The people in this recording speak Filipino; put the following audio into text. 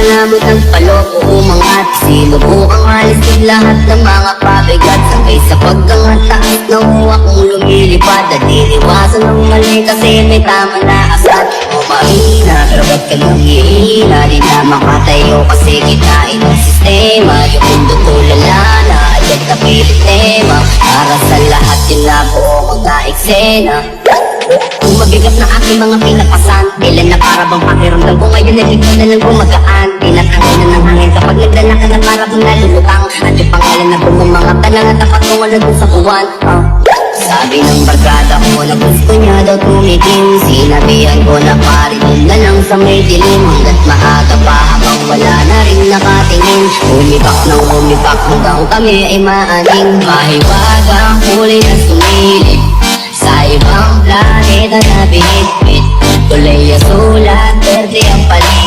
nalamot ng paloko umangat. Sinubukang alisin lahat ng mga pabigat. Sabay sa pagkangataas na akong lumilipad. At iniwasan ng mali kasi may tama na asat. O mahina, pero ba't ka nang hihina? Di na makatayo kasi kitain ng sistema. Yung mundo tulala na agad na pilit tema. Para sa lahat yun na buo ko na eksena. Kung mabigat na aking mga pinapasan, kailan na para bang pakiramdam ko ngayon ay bigla na lang gumagaan. Pinatangay na ng hangin kapag nagdala ka na para bang nalulutang. At yung pangalan na bumamangap ka lang at tapat mo wala dun sa kuwan. Sabi ng barkada ko na gusto niya daw tumikim. Sinabihan ko na pari doon na lang sa may dilim. Hanggat maaga pa habang wala na rin nakatingin. Umipak hanggang kami ay maaning. Mahiwaga ang kulay na sumilip sa ibang planeta na binitbit. Kulay asulat, berde ang paligid.